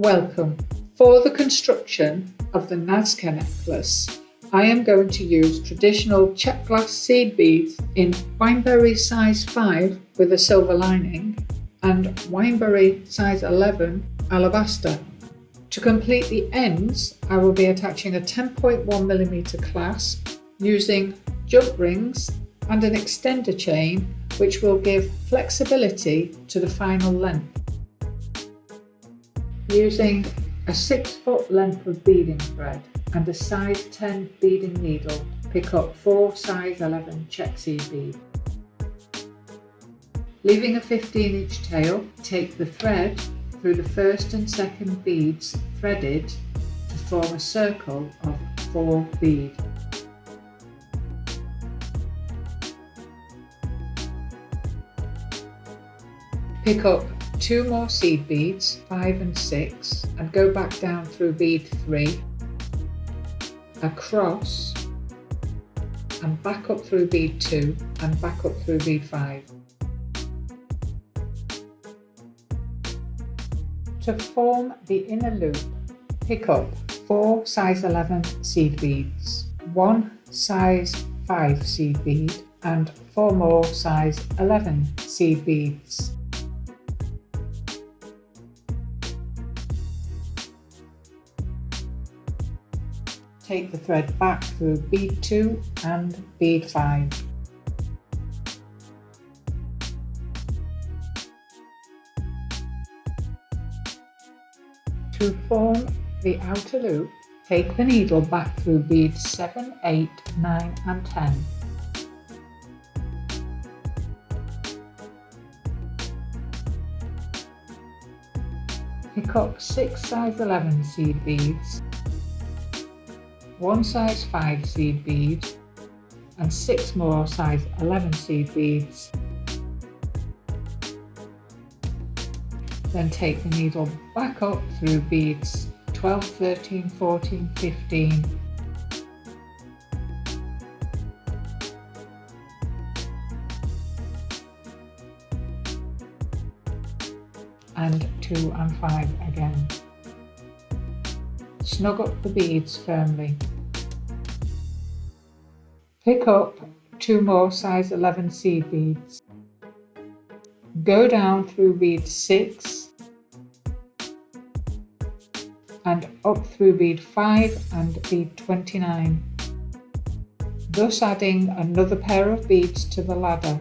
Welcome. For the construction of the Nazca necklace, I am going to use traditional check glass seed beads in wineberry size 5 with a silver lining and wineberry size 11 alabaster. To complete the ends, I will be attaching a 10.1mm clasp using jump rings and an extender chain which will give flexibility to the final length. Using a 6-foot length of beading thread and a size 10 beading needle, pick up 4 size 11 check seed beads. Leaving a 15-inch tail, take the thread through the first and second beads threaded to form a circle of 4 beads. Pick up 2 more seed beads, 5 and 6, and go back down through bead 3, across, and back up through bead 2, and back up through bead 5. To form the inner loop, pick up 4 size 11 seed beads, 1 size 5 seed bead, and 4 more size 11 seed beads. Take the thread back through bead 2 and bead 5. To form the outer loop, take the needle back through beads 7, 8, 9 and 10. Pick up 6 size 11 seed beads, 1 size 5 seed bead and 6 more size 11 seed beads. Then take the needle back up through beads 12, 13, 14, 15. And 2 and 5 again. Snug up the beads firmly. Pick up 2 more size 11 seed beads. Go down through bead 6 and up through bead 5 and bead 29, thus adding another pair of beads to the ladder.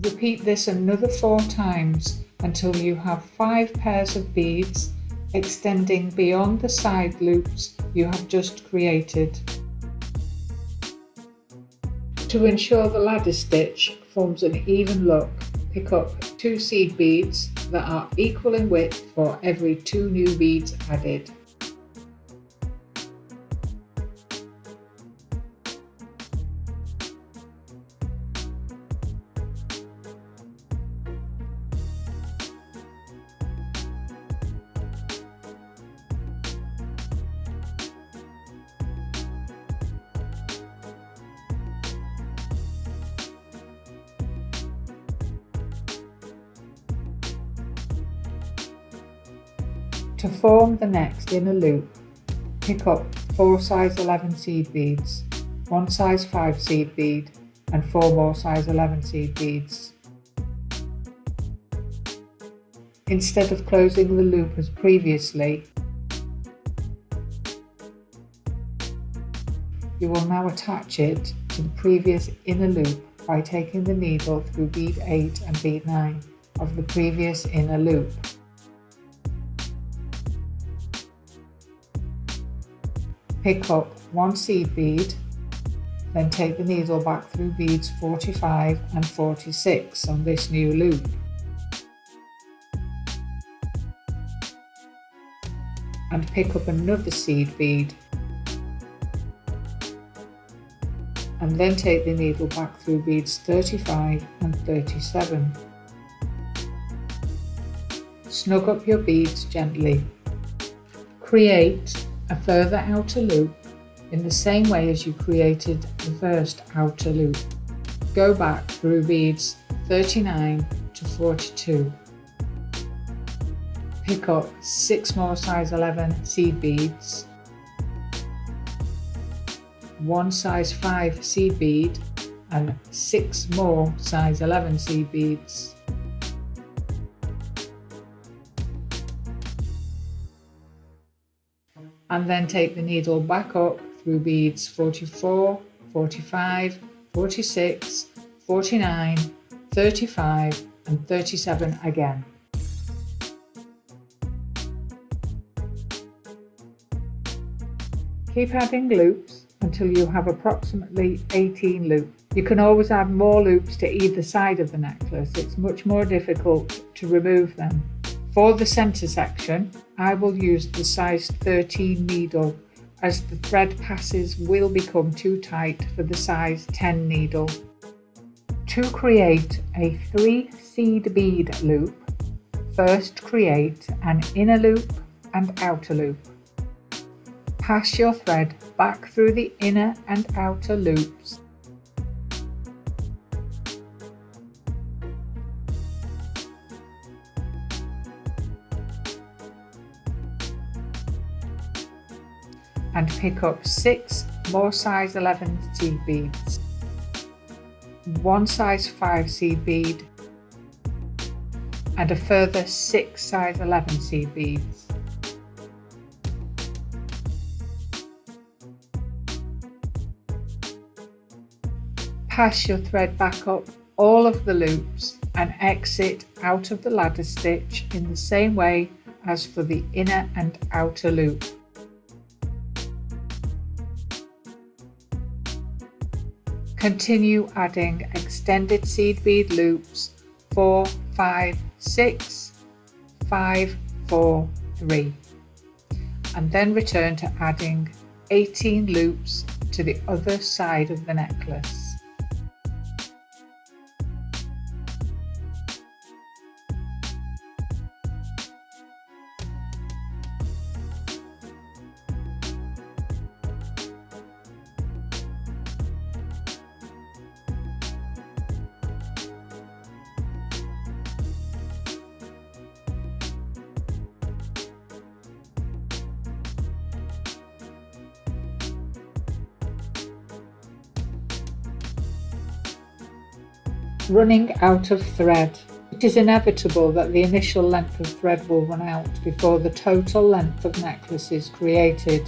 Repeat this another 4 times until you have 5 pairs of beads extending beyond the side loops you have just created. To ensure the ladder stitch forms an even look, pick up 2 seed beads that are equal in width for every 2 new beads added. To form the next inner loop, pick up 4 size 11 seed beads, 1 size 5 seed bead and 4 more size 11 seed beads. Instead of closing the loop as previously, you will now attach it to the previous inner loop by taking the needle through bead 8 and bead 9 of the previous inner loop. Pick up 1 seed bead, then take the needle back through beads 45 and 46 on this new loop. And pick up another seed bead, and then take the needle back through beads 35 and 37. Snug up your beads gently. Create a further outer loop in the same way as you created the first outer loop. Go back through beads 39 to 42. Pick up 6 more size 11 seed beads, 1 size 5 seed bead and 6 more size 11 seed beads. And then take the needle back up through beads 44, 45, 46, 49, 35 and 37 again. Keep adding loops until you have approximately 18 loops. You can always add more loops to either side of the necklace. It's much more difficult to remove them. For the centre section, I will use the size 13 needle, as the thread passes will become too tight for the size 10 needle. To create a 3 seed bead loop, first create an inner loop and outer loop. Pass your thread back through the inner and outer loops. And pick up 6 more size 11 seed beads, 1 size 5 seed bead and a further 6 size 11 seed beads. Pass your thread back up all of the loops and exit out of the ladder stitch in the same way as for the inner and outer loop. Continue adding extended seed bead loops 4, 5, 6, 5, 4, 3 and then return to adding 18 loops to the other side of the necklace. Running out of thread. It is inevitable that the initial length of thread will run out before the total length of necklace is created.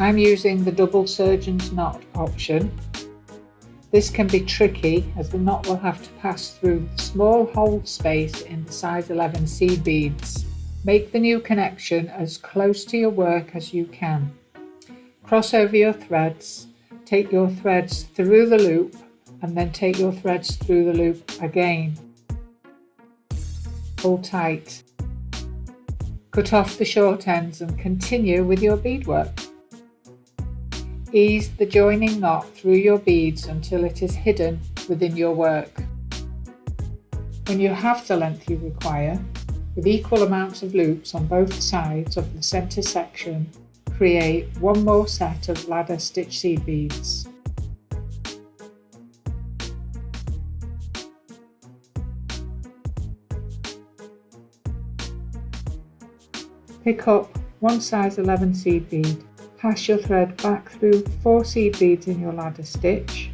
I'm using the double surgeon's knot option. This can be tricky as the knot will have to pass through the small hole space in the size 11 seed beads. Make the new connection as close to your work as you can. Cross over your threads, take your threads through the loop and then take your threads through the loop again. Pull tight. Cut off the short ends and continue with your beadwork. Ease the joining knot through your beads until it is hidden within your work. When you have the length you require, with equal amounts of loops on both sides of the centre section, create one more set of ladder stitch seed beads. Pick up 1 size 11 seed bead, pass your thread back through 4 seed beads in your ladder stitch,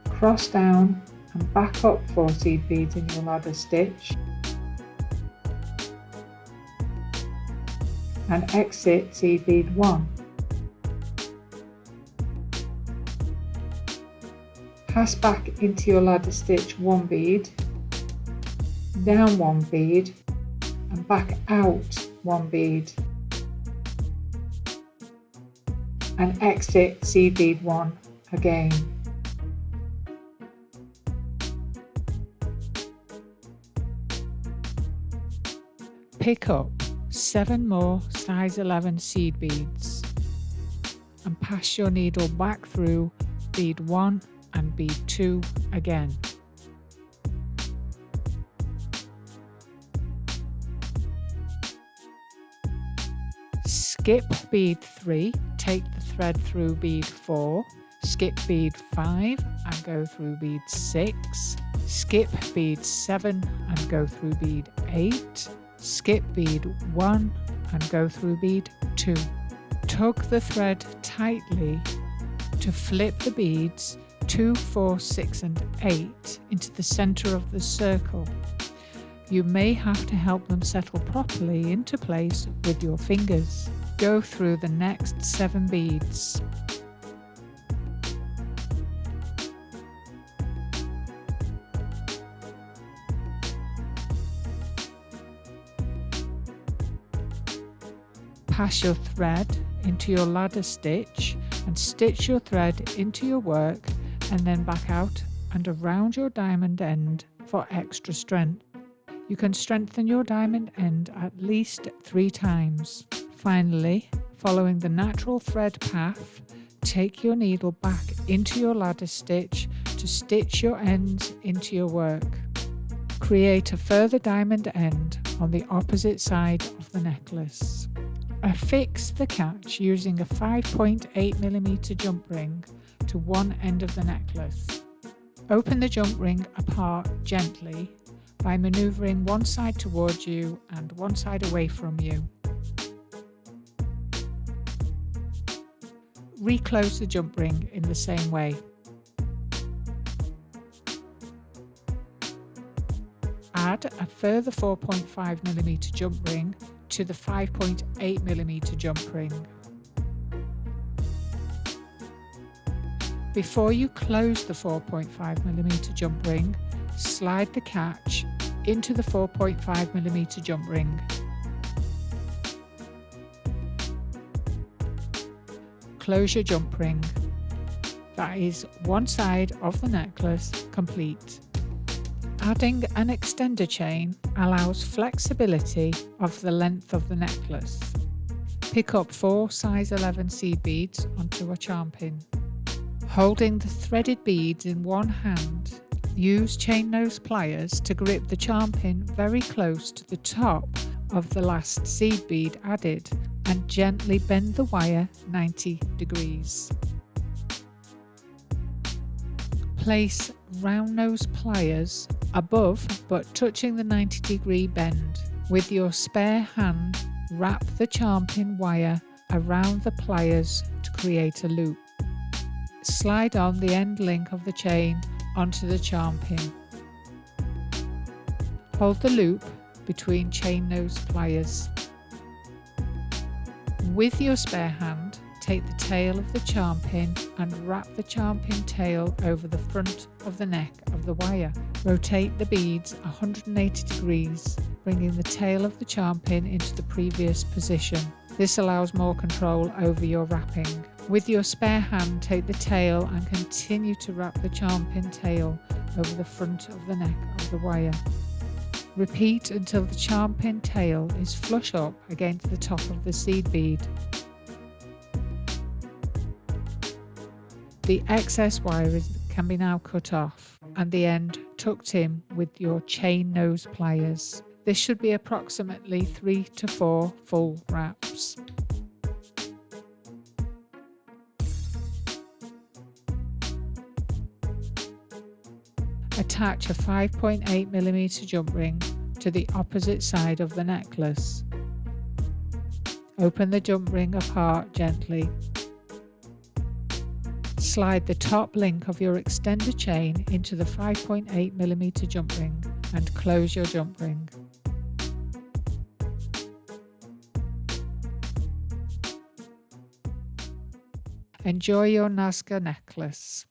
cross down and back up 4 seed beads in your ladder stitch and exit seed bead 1. Pass back into your ladder stitch 1 bead, down 1 bead and back out 1 bead and exit seed bead 1 again. Pick up 7 more size 11 seed beads and pass your needle back through bead 1 and bead 2 again. Skip bead 3, take the thread through bead 4, skip bead 5 and go through bead 6, skip bead 7 and go through bead 8, skip bead 1 and go through bead 2. Tug the thread tightly to flip the beads 2, 4, 6 and 8 into the centre of the circle. You may have to help them settle properly into place with your fingers. Go through the next 7 beads. Pass your thread into your ladder stitch and stitch your thread into your work and then back out and around your diamond end for extra strength. You can strengthen your diamond end at least 3 times. Finally, following the natural thread path, take your needle back into your ladder stitch to stitch your ends into your work. Create a further diamond end on the opposite side of the necklace. Affix the catch using a 5.8mm jump ring to one end of the necklace. Open the jump ring apart gently by manoeuvring one side towards you and one side away from you. Reclose the jump ring in the same way. Add a further 4.5mm jump ring to the 5.8mm jump ring. Before you close the 4.5mm jump ring, slide the catch into the 4.5mm jump ring. Close your jump ring. That is one side of the necklace complete. Adding an extender chain allows flexibility of the length of the necklace. Pick up 4 size 11 seed beads onto a charm pin. Holding the threaded beads in one hand, use chain nose pliers to grip the charm pin very close to the top of the last seed bead added and gently bend the wire 90 degrees. Place round nose pliers above but touching the 90-degree bend. With your spare hand, wrap the charm pin wire around the pliers to create a loop. Slide on the end link of the chain onto the charm pin. Hold the loop between chain nose pliers. With your spare hand, take the tail of the charm pin and wrap the charm pin tail over the front of the neck of the wire. Rotate the beads 180 degrees, bringing the tail of the charm pin into the previous position. This allows more control over your wrapping. With your spare hand, take the tail and continue to wrap the charm pin tail over the front of the neck of the wire. Repeat until the charm pin tail is flush up against the top of the seed bead. The excess wire can be now cut off and the end tucked in with your chain nose pliers. This should be approximately 3 to 4 full wraps. Attach a 5.8mm jump ring to the opposite side of the necklace. Open the jump ring apart gently. Slide the top link of your extender chain into the 5.8mm jump ring and close your jump ring. Enjoy your Nazca necklace.